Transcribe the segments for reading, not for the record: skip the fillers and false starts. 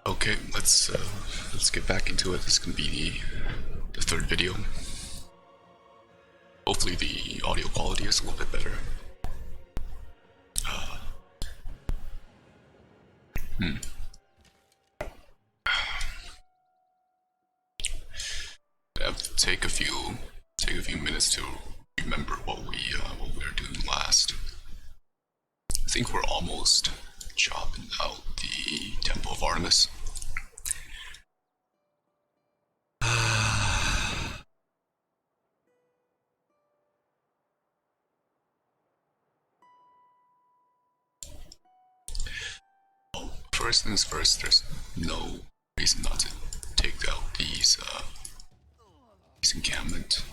Okay, let's get back into it. This is gonna be the third video. Hopefully the audio quality is a little bit better. I have to take a few minutes to remember what we were doing last. I think we're almost chopping out the Temple of Artemis. First things first, there's no reason not to take out these encampment.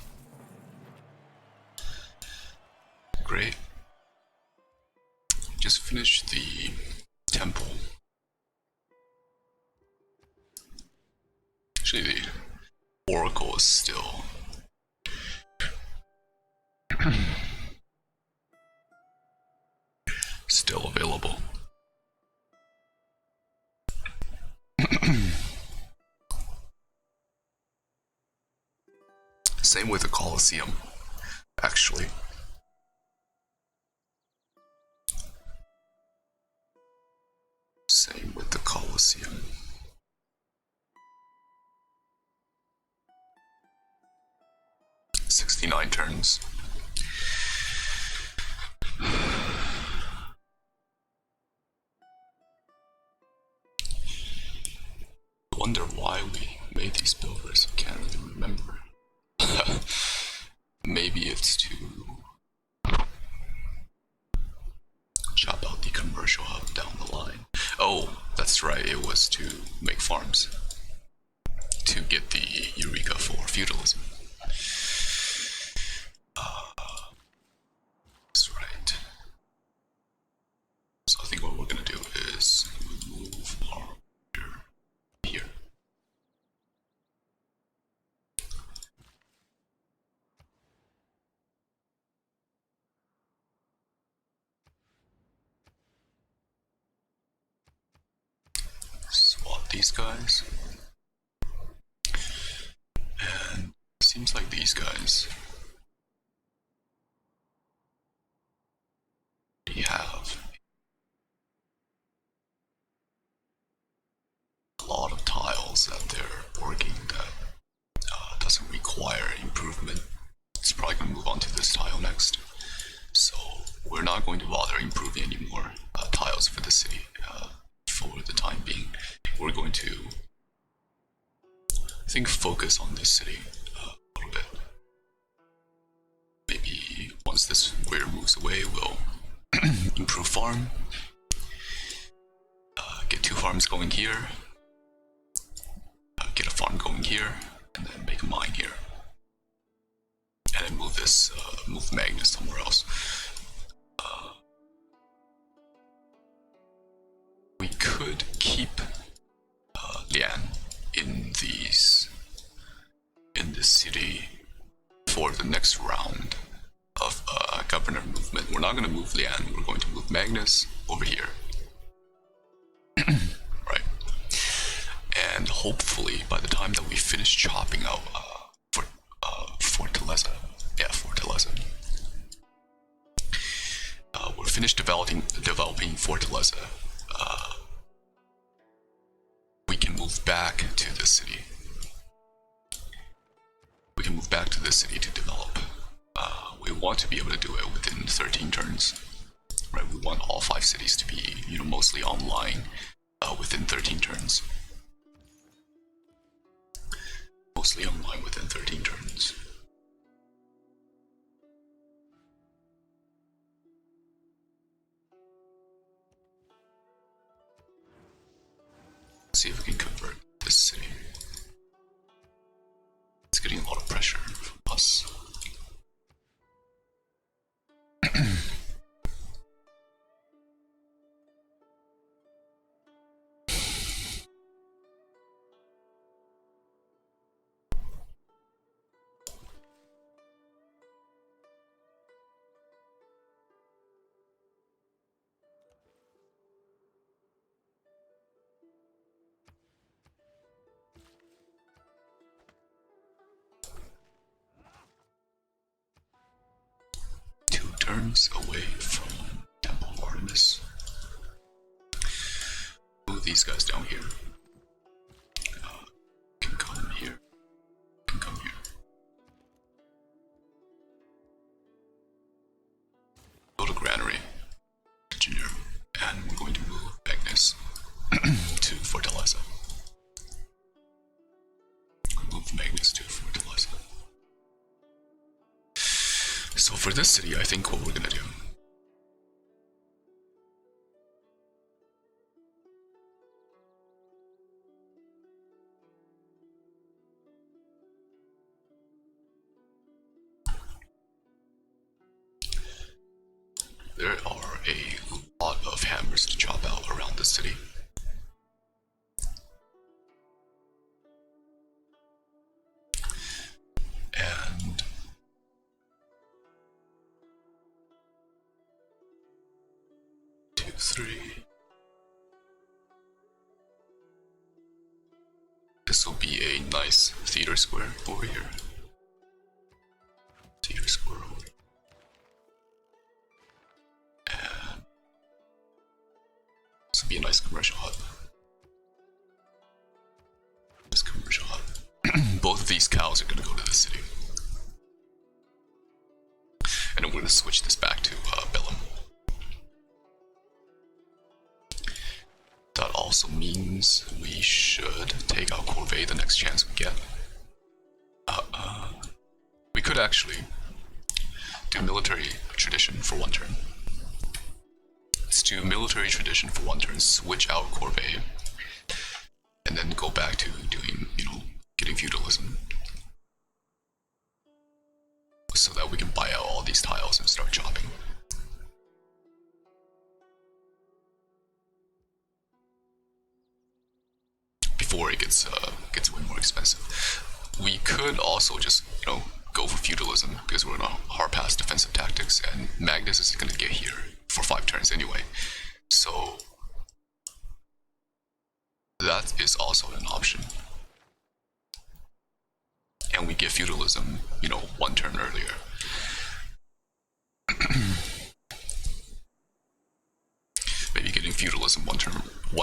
Great. Just finished the temple. Actually, the oracle is still available. Same with the Colosseum, actually. Same with the Colosseum. "69 turns. I wonder why we made these builders. I can't really remember. Maybe it's to chop out the commercial hub down the line. Oh, that's right, it was to make farms. To get the Eureka for feudalism. That's right. So I think what we're gonna do is move our here. Swap these guys. And it seems like these guys we have a lot of tiles that they're working that doesn't require improvement. It's probably going to move on to this tile next. So we're not going to bother improving any more tiles for the city for the time being. We're going to, I think, focus on this city a little bit. Maybe once this warrior moves away, we'll improve farm. Get 2 farms going here. Get a farm going here, and then make a mine here. And then move this, move Magnus somewhere else. We could keep Lian in this city for the next round of governor movement. We're not going to move Lian, we're going to move Magnus over here. Right. And hopefully by the time that we finish chopping out Fortaleza, we're finished developing Fortaleza. We can move back to the city. We can move back to the city to develop. We want to be able to do it within 13 turns. Right? We want all 5 cities to be, mostly online within 13 turns. Mostly online within 13 turns. See if we can convert this city. It's getting a lot of pressure from us. turns away from Temple of Artemis. Move these guys down here. Can come here. Can come here. Go to Granary, Engineer, and we're going to move Magnus to Fortaleza. Move Magnus to Fortaleza. So for this city, I think what we're gonna do. There are a lot of hammers to chop out around the city. And 2, 3. This will be a nice theater square over here. Theater square over here. And this will be a nice commercial hub. This commercial hub. Both of these cows are going to go to the city. And I'm going to switch this back to Bellum. That also means we should take out Corvée the next chance we get. We could actually do military tradition for 1 turn. Let's do military tradition for 1 turn, switch out Corvée, and then go back to doing, getting feudalism. So that we can buy out all these tiles and start chopping. Before it gets way more expensive. We could also just, go for feudalism because we're in a hard pass defensive tactics, and Magnus is going to get here for 5 turns anyway. So that is also an option. And we get feudalism, 1 turn earlier. Maybe getting feudalism one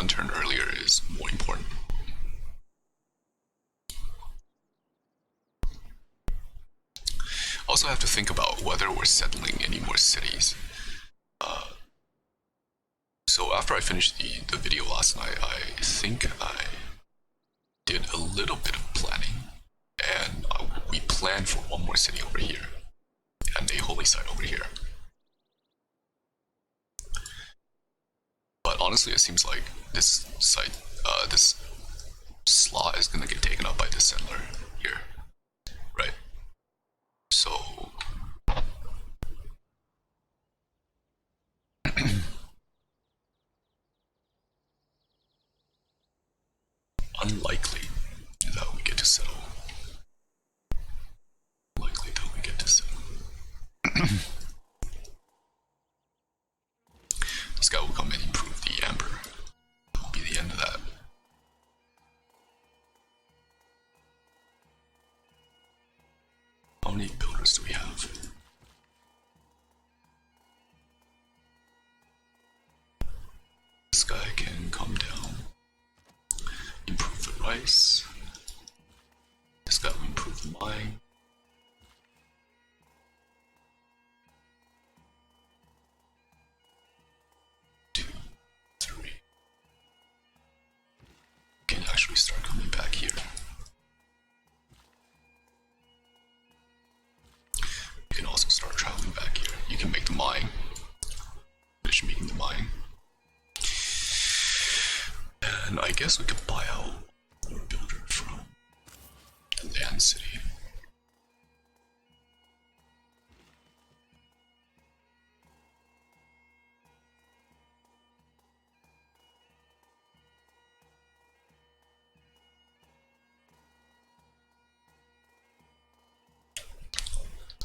turn earlier is more important. Also have to think about whether we're settling any more cities. So after I finished the video last night, I think I did a little bit of planning, and we planned for 1 more city over here, and a holy site over here. But honestly, it seems like this site, this slot is gonna get taken up by this settler here, right? So unlikely that we get to settle. Likely that we get to settle. This guy will come and improve the amber. That will be the end of that. How many builders do we have? This guy can come down, improve the rice. This guy will improve the mine. Can actually start coming back here. You can also start traveling back here. You can make the mine. Finish making the mine. And I guess we could buy out our builder from the land city.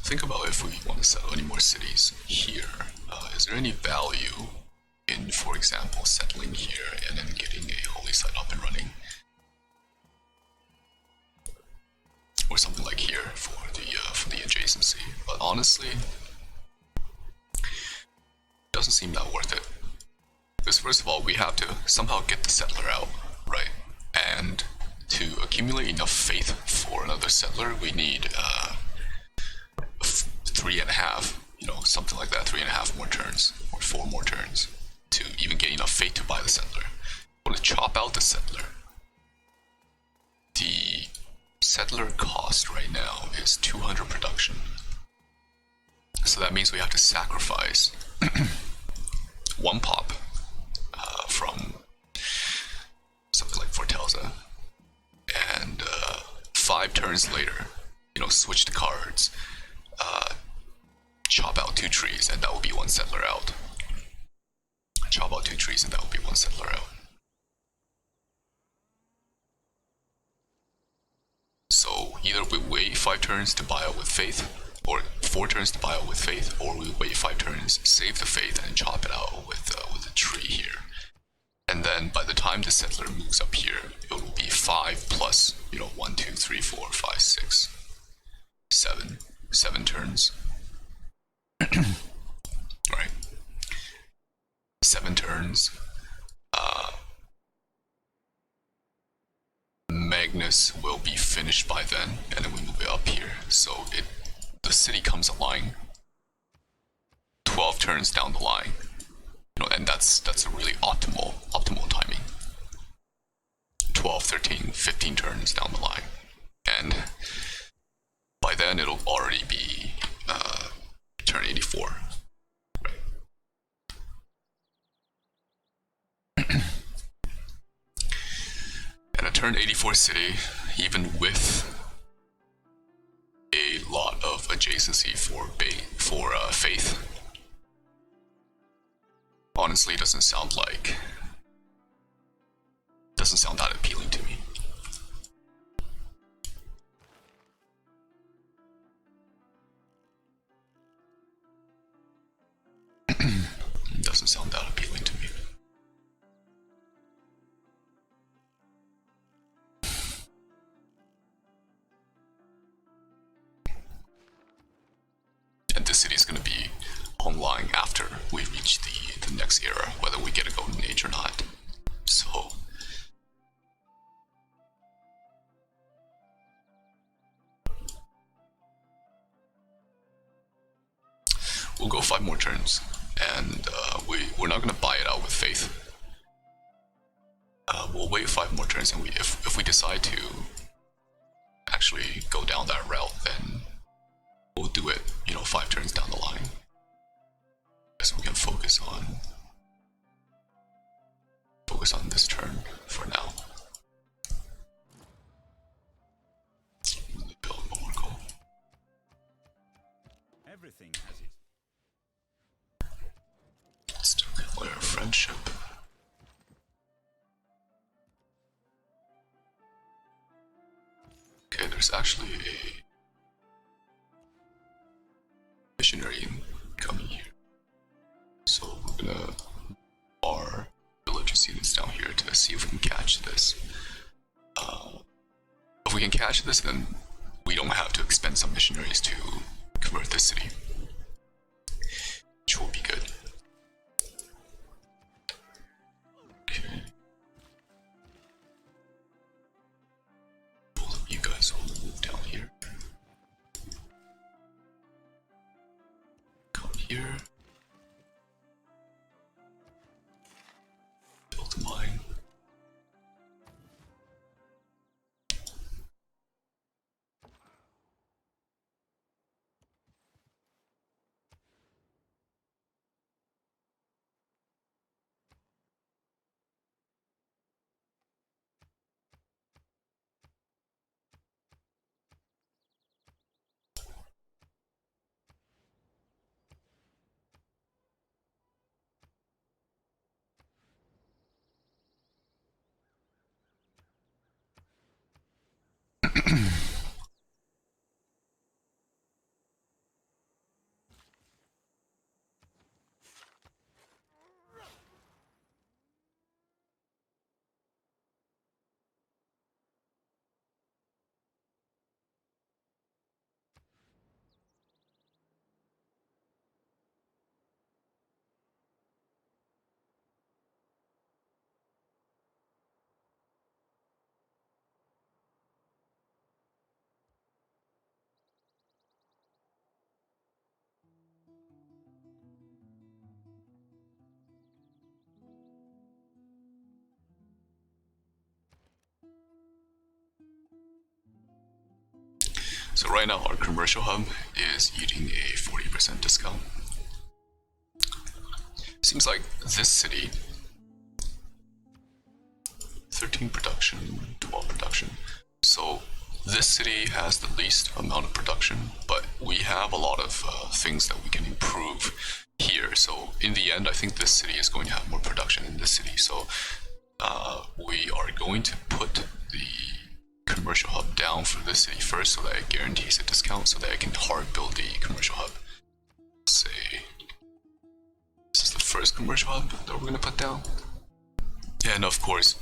Think about if we want to settle any more cities here. Is there any value in, for example, settling here and then getting a holy site up and running? Or something like here for the adjacency. But honestly, doesn't seem that worth it. Because first of all, we have to somehow get the settler out, right? And to accumulate enough faith for another settler, we need 3.5, something like that, 3.5 more turns, or 4 more turns, to even get enough faith to buy the settler. I want to chop out the settler. The settler cost right now is 200 production. So that means we have to sacrifice 1 pop from something like Fortelza, and 5 turns later, switch the cards, chop out 2 trees, and that will be 1 settler out. Chop out 2 trees, and that will be 1 settler out. So either we wait 5 turns to buy out with faith, or 4 turns to buy out with faith, or we wait 5 turns, save the faith, and chop it out with a tree here. And then by the time the settler moves up here, it will be 5 plus, 1, 2, 3, 4, 5, 6, 7 turns. Right? 7 turns. Magnus will be finished by then, and then we move it up here. So the city comes online 12 turns down the line. And that's a really optimal timing. 12, 13, 15 turns down the line. And by then it'll already be turn 84. Right. And a turn 84 city, even with a lot of adjacency for faith, honestly doesn't sound that appealing to me. It doesn't sound that appealing to me. And this city is going to be online after we reach the next era, whether we get a golden age or not. So we'll go 5 more turns, and we're not going to buy it out with faith. We'll wait 5 more turns, and if we decide to actually go down that route, then we'll do it, 5 turns down the line. So we can focus on this turn for now. Really build Oracle. Everything has its. Let's declare friendship. Okay, there's actually a missionary coming here. So we're gonna our religious units down here to see if we can catch this. If we can catch this, then we don't have to expend some missionaries to convert this city, which will be good. Okay. Both of you guys will move down here. Come here. Build a mine. So right now our commercial hub is eating a 40% discount. Seems like this city, 13 production, 12 production. So this city has the least amount of production, but we have a lot of things that we can improve here. So in the end, I think this city is going to have more production than this city. So we are going to put the commercial hub down for this city first so that it guarantees a discount so that I can hard build the commercial hub. Say this is the first commercial hub that we're going to put down. And of course,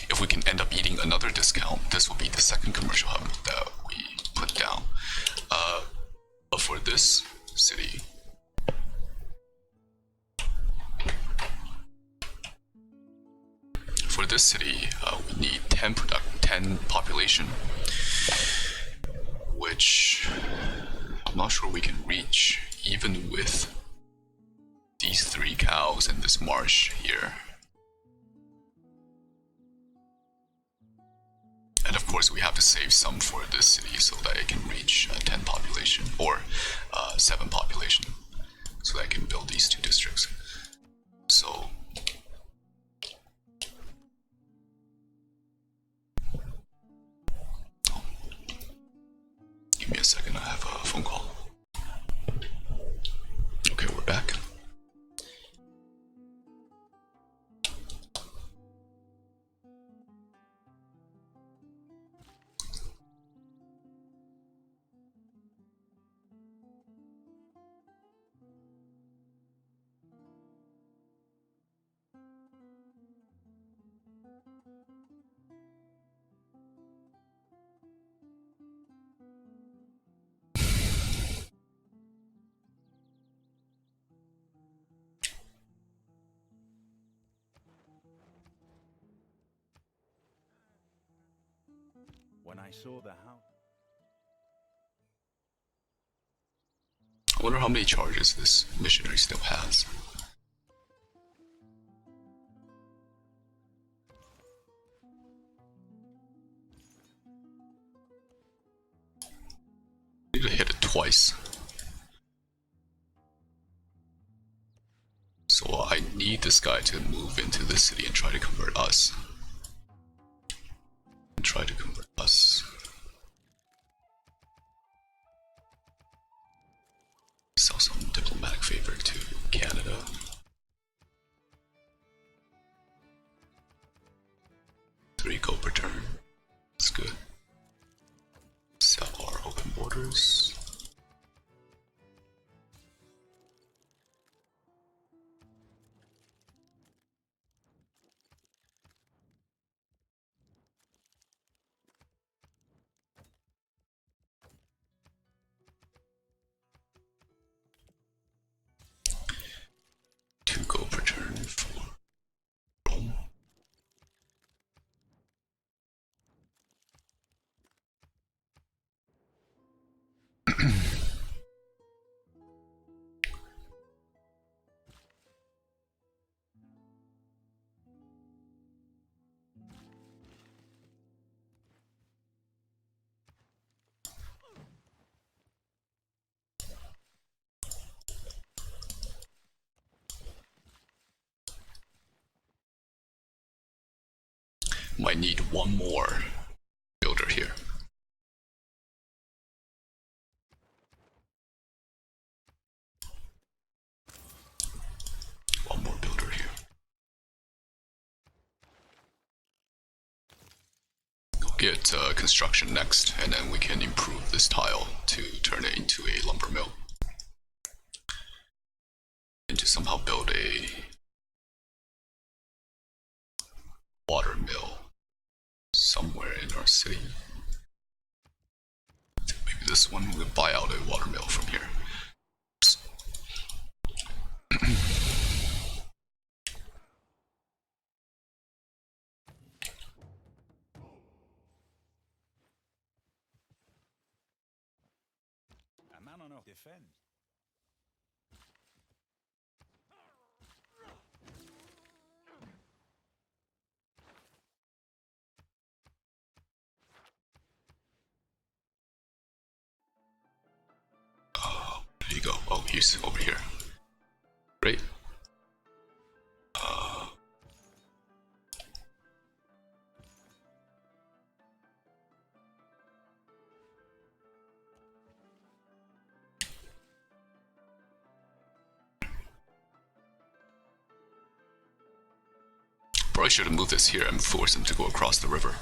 if we can end up eating another discount, this will be the second commercial hub that we put down. But for this city, we need 10 population, which I'm not sure we can reach even with these 3 cows in this marsh here. And of course, we have to save some for this city so that it can reach 10 population or 7 population, so that I can build these 2 districts. So give me a second, I have a phone call. Okay, we're back. When I saw the house. I wonder how many charges this missionary still has. I need to hit it twice. So I need this guy to move into this city and try to convert us. Sell some diplomatic favor to Canada. Three go per turn. That's good. Sell our open borders. Two go per turn for Rome. Might need one more builder here. One more builder here. We'll get construction next, and then we can improve this tile to turn it into a lumber mill. And to somehow build a water mill somewhere in our city. Maybe this one, we'll buy out a water mill from here. A man on earth defend. he's over here. Great. Probably should have moved this here and forced him to go across the river.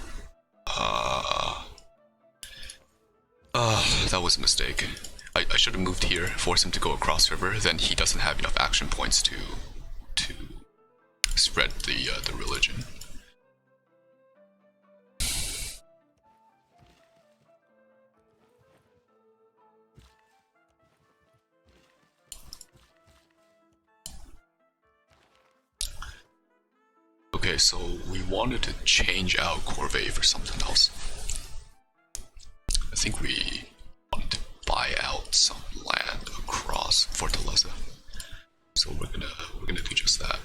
That was a mistake. I should have moved here, forced him to go across river. Then he doesn't have enough action points to spread the religion. Okay, so we wanted to change out Corvée for something else. I think we wanted to buy out some land across Fortaleza. So we're gonna do just that.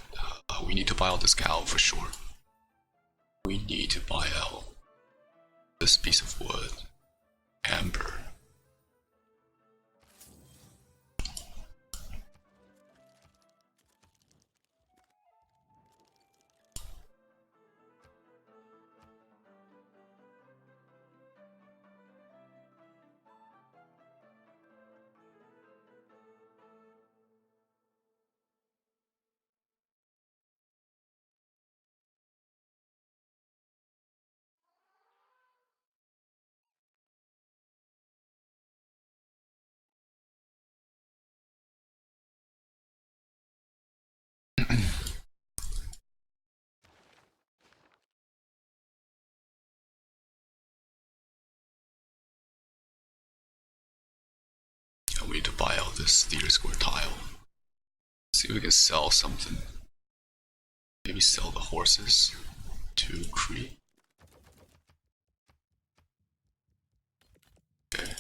We need to buy out this cow for sure. We need to buy out this piece of wood, amber. We need to buy out this theater square tile. See if we can sell something. Maybe sell the horses to Cree. Okay.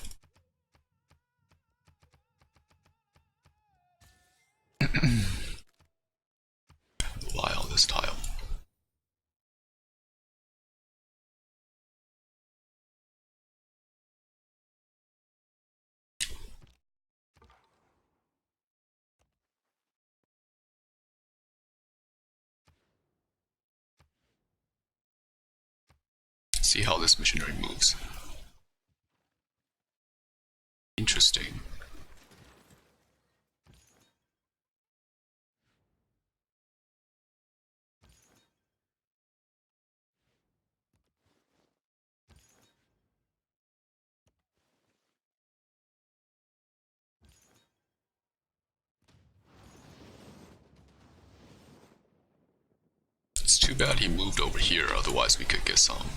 Buy out this tile. See how this missionary moves. Interesting. It's too bad he moved over here, otherwise we could get some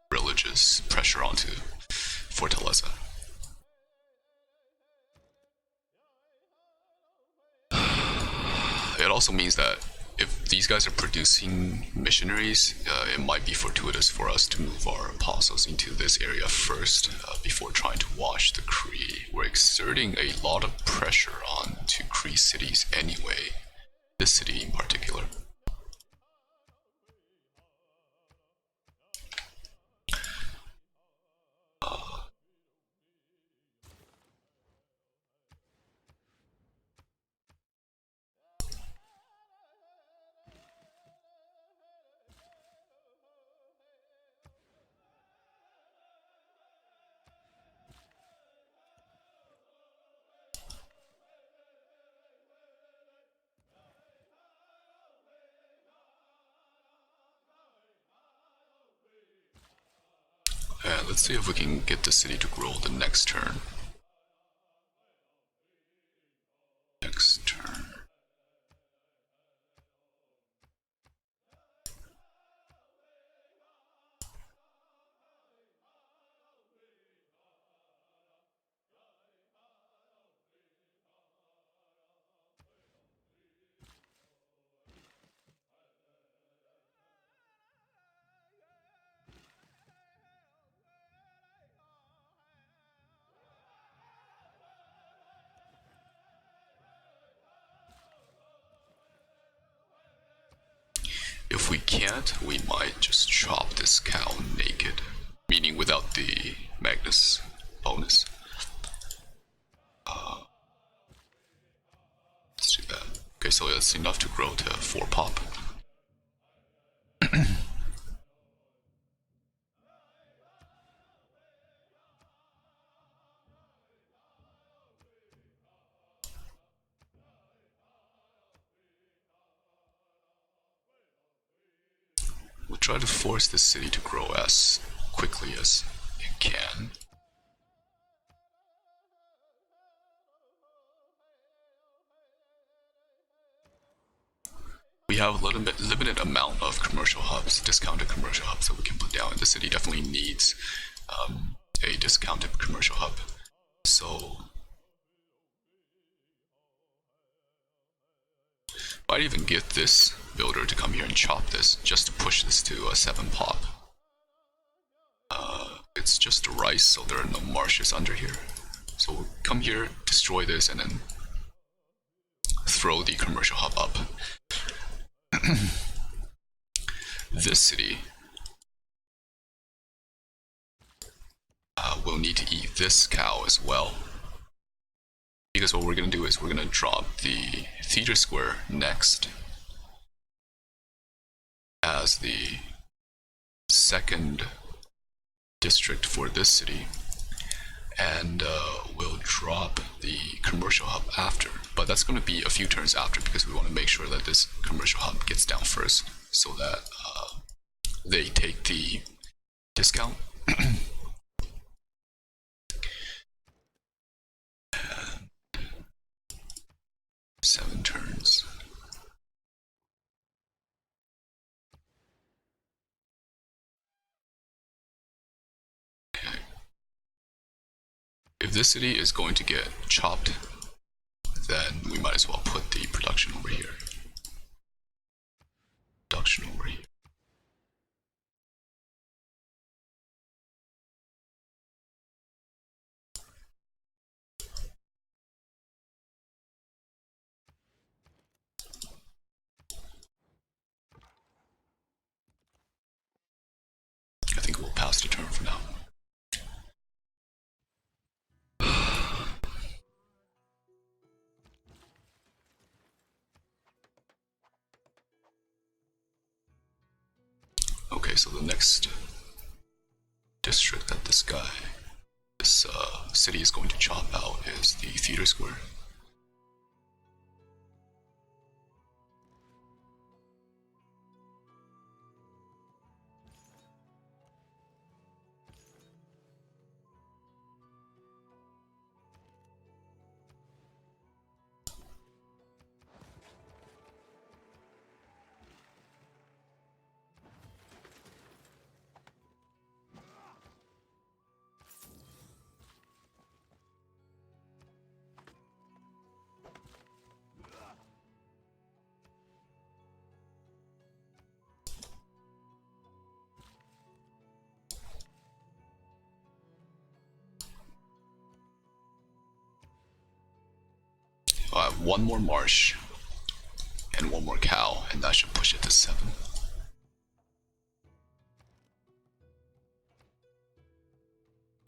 religious pressure onto Fortaleza. It also means that if these guys are producing missionaries, it might be fortuitous for us to move our apostles into this area first before trying to wash the Cree. We're exerting a lot of pressure on to Cree cities anyway, this city in particular. And let's see if we can get the city to grow the next turn. Next turn. If we can't, we might just chop this cow naked, meaning without the Magnus bonus. Okay, so it's enough to grow to 4 pop. We'll try to force this city to grow as quickly as it can. We have a limited amount of commercial hubs, discounted commercial hubs that we can put down. The city definitely needs a discounted commercial hub. So might even get this builder to come here and chop this just to push this to a 7 pop. It's just rice, so there are no marshes under here. So we'll come here, destroy this, and then throw the commercial hub up. This city will need to eat this cow as well. Because what we're going to do is we're going to drop the theater square next as the second district for this city, and we'll drop the commercial hub after, but that's going to be a few turns after because we want to make sure that this commercial hub gets down first so that they take the discount. And 7 turns. If this city is going to get chopped, then we might as well put the production over here. Production over here. I think we'll pass the turn for now. Okay, so the next district that this city is going to chop out is the theater square. I have 1 more marsh and 1 more cow, and that should push it to 7.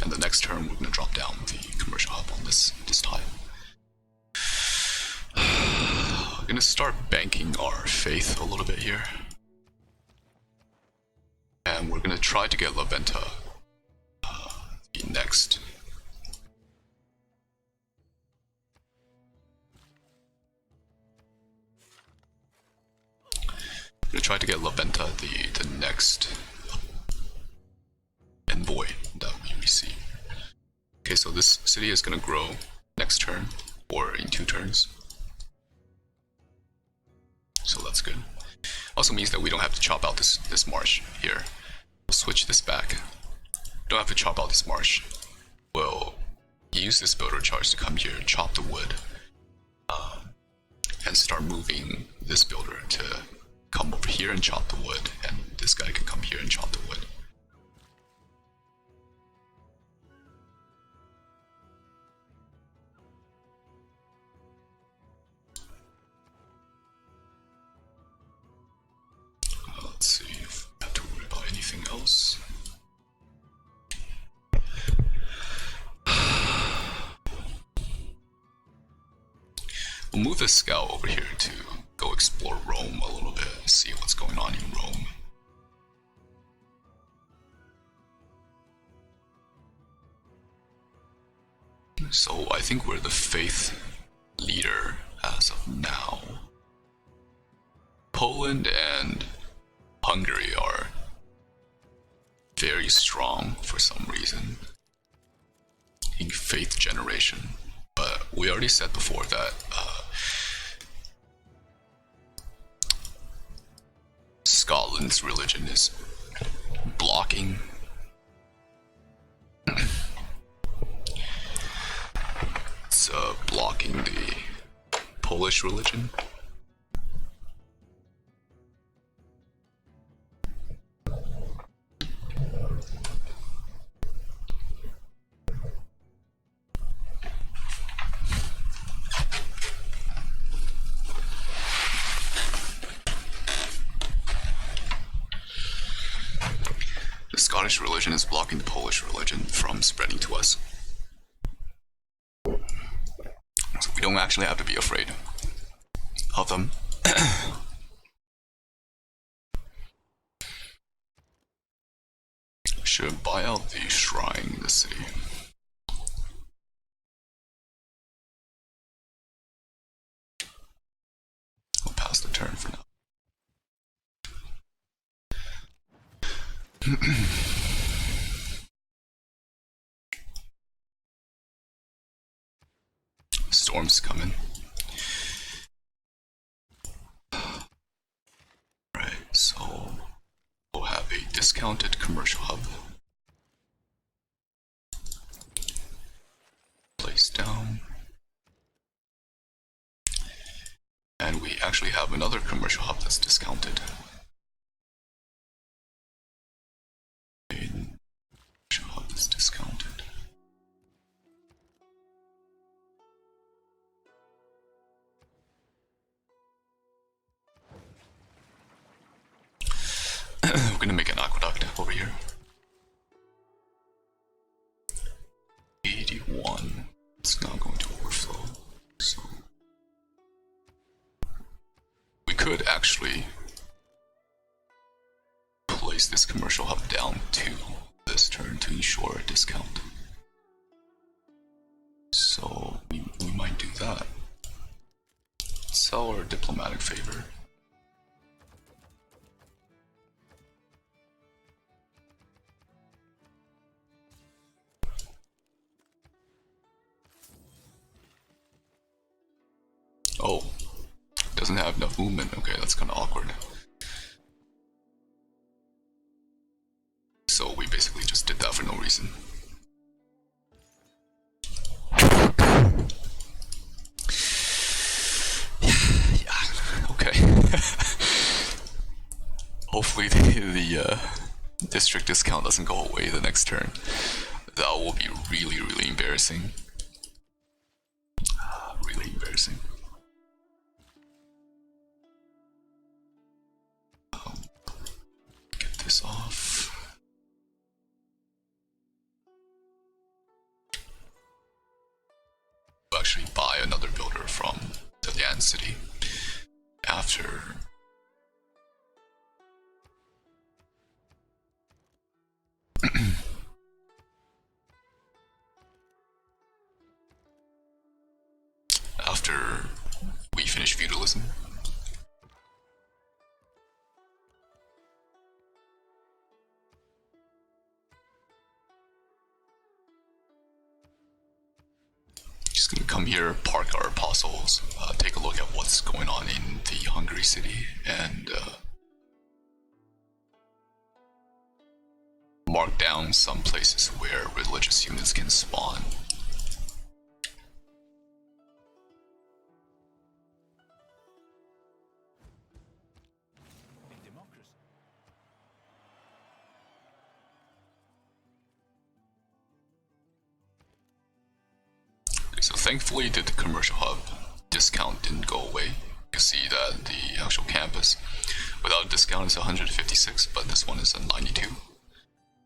And the next turn, we're going to drop down the commercial hub on this tile. We're going to start banking our faith a little bit here. And we're going to try to get La Venta next. I'm going to try to get La Venta the next envoy that we receive. Okay, so this city is going to grow next turn, or in 2 turns. So that's good. Also means that we don't have to chop out this marsh here. We'll switch this back. Don't have to chop out this marsh. We'll use this builder charge to come here and chop the wood. And start moving this builder to come over here and chop the wood, and this guy can come here and chop the wood. Let's see if I have to worry about anything else. we'll move this scout over here to go explore Rome a little bit, see what's going on in Rome. So I think we're the faith leader as of now. Poland and Hungary are very strong for some reason in faith generation, but we already said before that Scotland's religion is blocking blocking the Polish religion. The Scottish religion is blocking the Polish religion from spreading to us. So we don't actually have to be afraid of them. Should buy out the shrine in the city. I'll pass the turn for now. Storm's coming. Right, so we'll have a discounted commercial hub. Place down. And we actually have another commercial hub that's discounted. Commercial hub that's discounted. We're gonna make an aqueduct over here. 81. It's not going to overflow. So we could actually place this commercial hub down to this turn to ensure a discount. So we might do that. Sell our diplomatic favor. Oh, doesn't have enough movement. Okay, that's kind of awkward. So we basically just did that for no reason. Yeah, okay. Hopefully the district discount doesn't go away the next turn. That will be really, really embarrassing. Really embarrassing. Get this off. We'll actually buy another builder from the Yan City after after we finish feudalism. Just gonna come here, park our apostles, take a look at what's going on in the Hungary city, and mark down some places where religious units can spawn. So thankfully the commercial hub discount didn't go away. You can see that the actual campus without a discount is 156, but this one is a 92.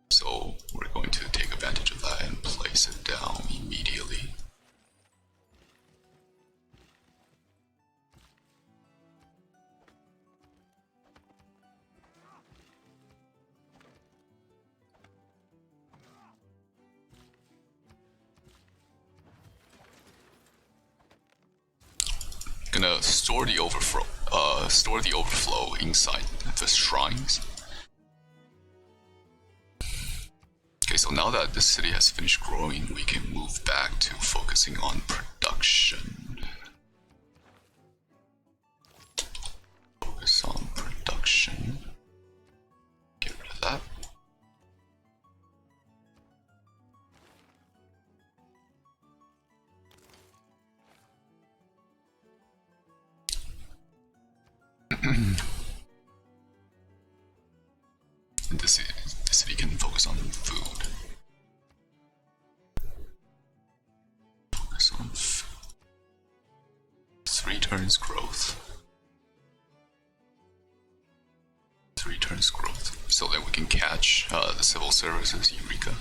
So we're going to take advantage of that and place it down immediately. store the overflow. Store the overflow inside the shrines. Okay, so now that the city has finished growing, we can move back to focusing on production. Focus on production. Get rid of that. And the city can focus on food. Focus on food. 3 turns growth. 3 turns growth. So that we can catch the civil services Eureka.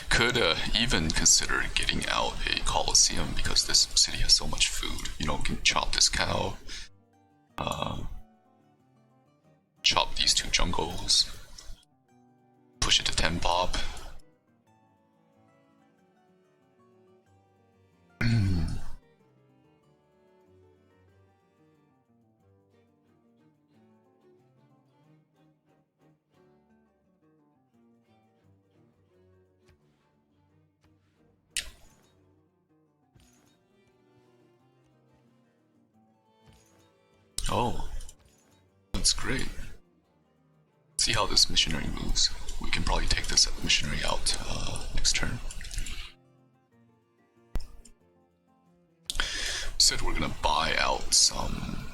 Could even consider getting out a coliseum because this city has so much food. You know, we can chop this cow, chop these 2 jungles, push it to 10 pop. Oh, that's great. See how this missionary moves. We can probably take this missionary out next turn. Said we're gonna buy out some